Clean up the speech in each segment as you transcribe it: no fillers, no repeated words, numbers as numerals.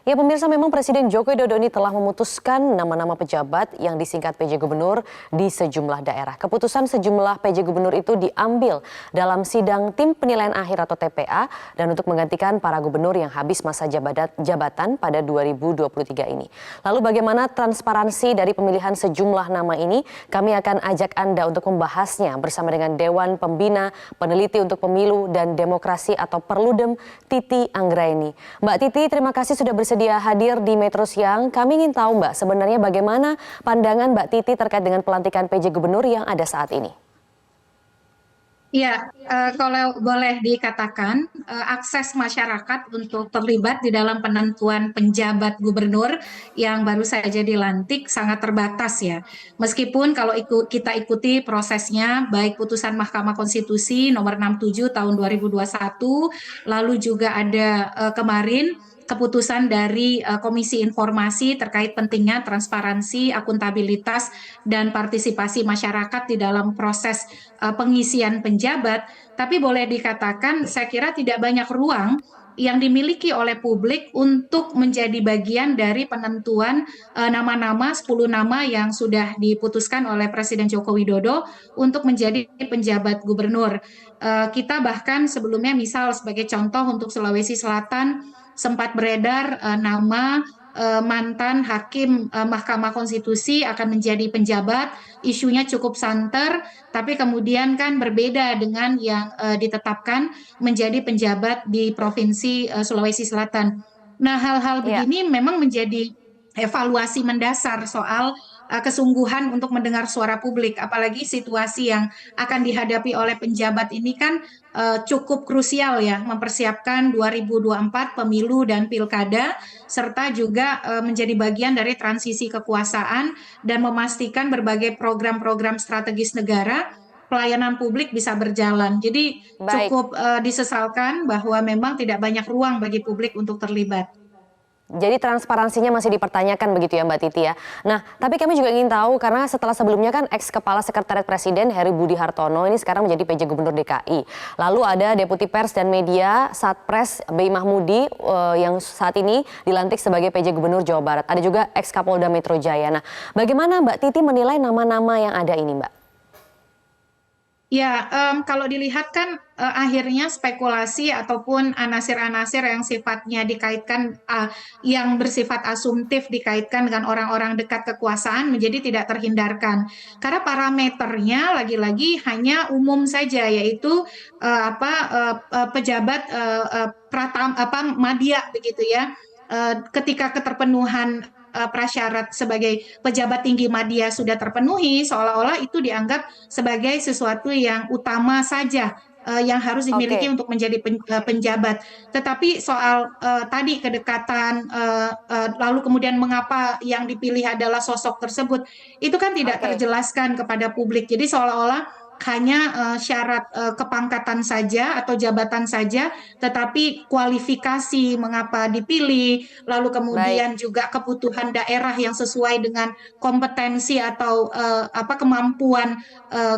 Ya pemirsa, memang Presiden Joko Widodo ini telah memutuskan nama-nama pejabat yang disingkat PJ Gubernur di sejumlah daerah. Keputusan sejumlah PJ Gubernur itu diambil dalam sidang tim penilaian akhir atau TPA dan untuk menggantikan para gubernur yang habis masa jabatan pada 2023 ini. Lalu bagaimana transparansi dari pemilihan sejumlah nama ini? Kami akan ajak Anda untuk membahasnya bersama dengan Dewan Pembina Peneliti untuk Pemilu dan Demokrasi atau Perludem, Titi Anggraini. Mbak Titi, terima kasih sudah bersedia hadir di Metro Siang. Kami ingin tahu Mbak, sebenarnya bagaimana pandangan Mbak Titi terkait dengan pelantikan PJ Gubernur yang ada saat ini? Ya, kalau boleh dikatakan, akses masyarakat untuk terlibat di dalam penentuan penjabat gubernur yang baru saja dilantik sangat terbatas ya. Meskipun kalau kita ikuti prosesnya, baik putusan Mahkamah Konstitusi nomor 67 tahun 2021, lalu juga ada kemarin keputusan dari Komisi Informasi terkait pentingnya transparansi, akuntabilitas, dan partisipasi masyarakat di dalam proses pengisian penjabat, tapi boleh dikatakan saya kira tidak banyak ruang yang dimiliki oleh publik untuk menjadi bagian dari penentuan nama-nama 10 nama yang sudah diputuskan oleh Presiden Joko Widodo untuk menjadi penjabat gubernur. Kita bahkan sebelumnya misal sebagai contoh untuk Sulawesi Selatan sempat beredar nama mantan hakim Mahkamah Konstitusi akan menjadi penjabat, isunya cukup santer, tapi kemudian kan berbeda dengan yang ditetapkan menjadi penjabat di Provinsi Sulawesi Selatan. Nah, hal-hal Ya. begini memang menjadi evaluasi mendasar soal kesungguhan untuk mendengar suara publik, apalagi situasi yang akan dihadapi oleh penjabat ini kan cukup krusial ya, mempersiapkan 2024 pemilu dan pilkada, serta juga menjadi bagian dari transisi kekuasaan dan memastikan berbagai program-program strategis negara pelayanan publik bisa berjalan. Jadi Baik. cukup disesalkan bahwa memang tidak banyak ruang bagi publik untuk terlibat. Jadi transparansinya masih dipertanyakan begitu ya Mbak Titi ya. Nah, tapi kami juga ingin tahu karena setelah sebelumnya kan ex Kepala Sekretariat Presiden Heru Budi Hartono ini sekarang menjadi PJ Gubernur DKI. Lalu ada Deputi Pers dan Media Satpres Bey Mahmudi yang saat ini dilantik sebagai PJ Gubernur Jawa Barat. Ada juga ex Kapolda Metro Jaya. Nah, bagaimana Mbak Titi menilai nama-nama yang ada ini Mbak? Ya, kalau dilihat kan akhirnya spekulasi ataupun anasir-anasir yang sifatnya dikaitkan, yang bersifat asumtif dikaitkan dengan orang-orang dekat kekuasaan menjadi tidak terhindarkan. Karena parameternya lagi-lagi hanya umum saja, yaitu pejabat madya begitu ya. Ketika keterpenuhan prasyarat sebagai pejabat tinggi madya sudah terpenuhi, seolah-olah itu dianggap sebagai sesuatu yang utama saja yang harus dimiliki Oke. untuk menjadi penjabat. Tetapi soal tadi kedekatan, lalu kemudian mengapa yang dipilih adalah sosok tersebut, itu kan tidak Oke. terjelaskan kepada publik. Jadi seolah-olah hanya syarat kepangkatan saja atau jabatan saja, tetapi kualifikasi mengapa dipilih, lalu Baik. kemudian juga kebutuhan daerah yang sesuai dengan kompetensi atau kemampuan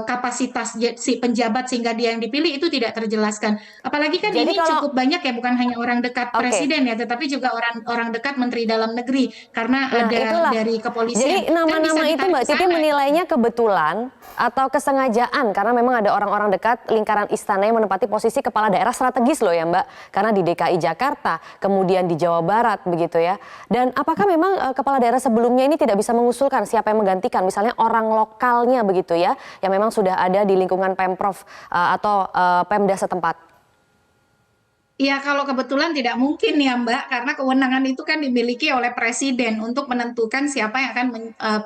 kapasitas si penjabat sehingga dia yang dipilih itu tidak terjelaskan. Apalagi kan Jadi ini kalau cukup banyak ya, bukan hanya orang dekat oke. presiden ya, tetapi juga orang-orang dekat Menteri Dalam Negeri karena Nah ada itulah, dari kepolisian. jadi Kan bisa nama-nama itu ditarik Mbak ke Titi sana. menilainya kebetulan atau kesengajaan karena memang ada orang-orang dekat lingkaran istana yang menempati posisi kepala daerah strategis loh ya Mbak. Karena di DKI Jakarta, kemudian di Jawa Barat begitu ya. Dan apakah memang kepala daerah sebelumnya ini tidak bisa mengusulkan siapa yang menggantikan misalnya orang lokalnya begitu ya, yang memang sudah ada di lingkungan Pemprov atau Pemda setempat? Ya, kalau kebetulan tidak mungkin ya Mbak, karena kewenangan itu kan dimiliki oleh Presiden untuk menentukan siapa yang akan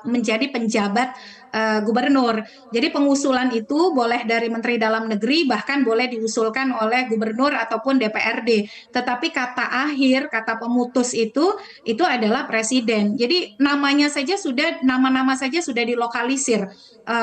menjadi penjabat gubernur. Jadi pengusulan itu boleh dari Menteri Dalam Negeri, bahkan boleh diusulkan oleh gubernur ataupun DPRD. Tetapi kata akhir, kata pemutus itu adalah Presiden. Jadi nama-nama saja sudah dilokalisir,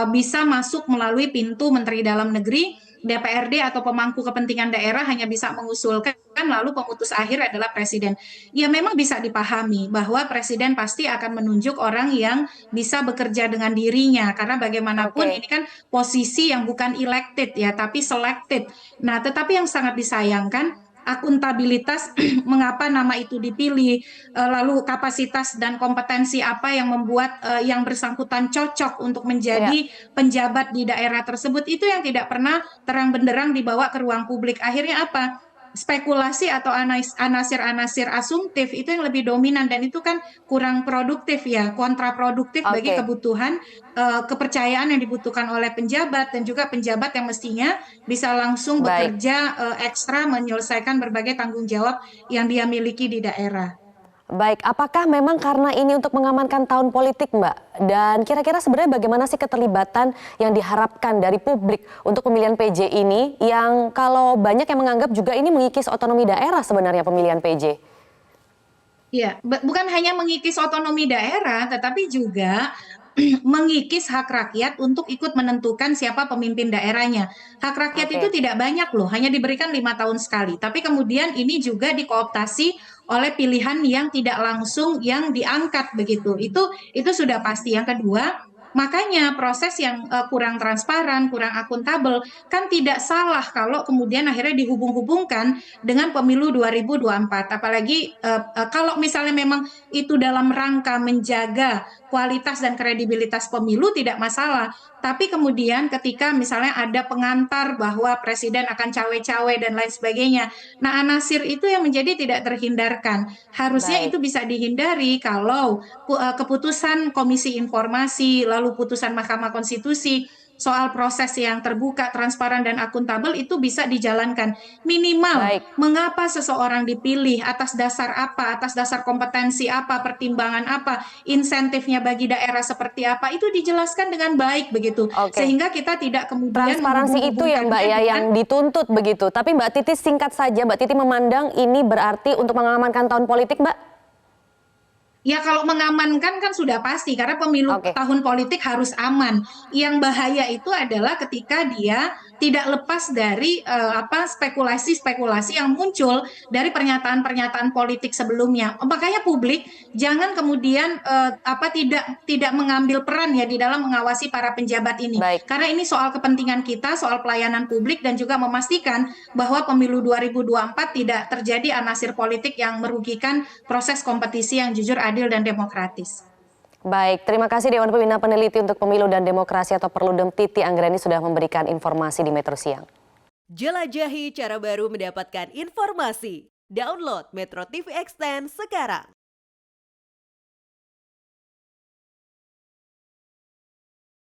bisa masuk melalui pintu Menteri Dalam Negeri. DPRD atau pemangku kepentingan daerah hanya bisa mengusulkan, lalu pemutus akhir adalah presiden. Ya memang bisa dipahami bahwa presiden pasti akan menunjuk orang yang bisa bekerja dengan dirinya, karena bagaimanapun Oke. ini kan posisi yang bukan elected ya, tapi selected. Nah, tetapi yang sangat disayangkan akuntabilitas mengapa nama itu dipilih, lalu kapasitas dan kompetensi apa yang membuat yang bersangkutan cocok untuk Ya, menjadi penjabat di daerah tersebut, itu yang tidak pernah terang benderang dibawa ke ruang publik. Akhirnya apa? Spekulasi atau anasir-anasir asumtif itu yang lebih dominan, dan itu kan kurang produktif ya, kontraproduktif bagi oke. kebutuhan kepercayaan yang dibutuhkan oleh penjabat, dan juga penjabat yang mestinya bisa langsung Baik. bekerja ekstra menyelesaikan berbagai tanggung jawab yang dia miliki di daerah. Baik, apakah memang karena ini untuk mengamankan tahun politik, Mbak? Dan kira-kira sebenarnya bagaimana sih keterlibatan yang diharapkan dari publik untuk pemilihan PJ ini yang kalau banyak yang menganggap juga ini mengikis otonomi daerah sebenarnya pemilihan PJ? Ya, bukan hanya mengikis otonomi daerah, tetapi juga mengikis hak rakyat untuk ikut menentukan siapa pemimpin daerahnya. Hak rakyat itu Oke, tidak banyak loh, hanya diberikan 5 tahun sekali. Tapi kemudian ini juga dikooptasi oleh pilihan yang tidak langsung yang diangkat begitu. Itu sudah pasti. Yang kedua, makanya proses yang kurang transparan, kurang akuntabel, kan tidak salah kalau kemudian akhirnya dihubung-hubungkan dengan pemilu 2024. Apalagi kalau misalnya memang itu dalam rangka menjaga kualitas dan kredibilitas pemilu, tidak masalah. Tapi kemudian ketika misalnya ada pengantar bahwa presiden akan cawe-cawe dan lain sebagainya, nah anasir itu yang menjadi tidak terhindarkan. Harusnya baik. itu bisa dihindari kalau keputusan Komisi Informasi, lalu putusan Mahkamah Konstitusi soal proses yang terbuka, transparan, dan akuntabel itu bisa dijalankan. Minimal, Baik. mengapa seseorang dipilih, atas dasar apa, atas dasar kompetensi apa, pertimbangan apa, insentifnya bagi daerah seperti apa, itu dijelaskan dengan baik begitu. Oke. Sehingga kita tidak kemudian Transparansi itu ya Mbak menghubung-hubungkannya ya yang dengan. dituntut begitu. Tapi Mbak Titi singkat saja, Mbak Titi memandang ini berarti untuk mengamankan tahun politik, Mbak? Ya kalau mengamankan kan sudah pasti, karena pemilu Oke. tahun politik harus aman. Yang bahaya itu adalah ketika dia tidak lepas dari spekulasi-spekulasi yang muncul dari pernyataan-pernyataan politik sebelumnya. Makanya publik jangan kemudian tidak mengambil peran ya di dalam mengawasi para penjabat ini. Baik. Karena ini soal kepentingan kita, soal pelayanan publik, dan juga memastikan bahwa pemilu 2024 tidak terjadi anasir politik yang merugikan proses kompetisi yang jujur, adil, dan demokratis. Baik, terima kasih Dewan Pembina Peneliti untuk Pemilu dan Demokrasi atau Perludem Titi Anggreni sudah memberikan informasi di Metro Siang. Jelajahi cara baru mendapatkan informasi. Download Metro TV Extend sekarang.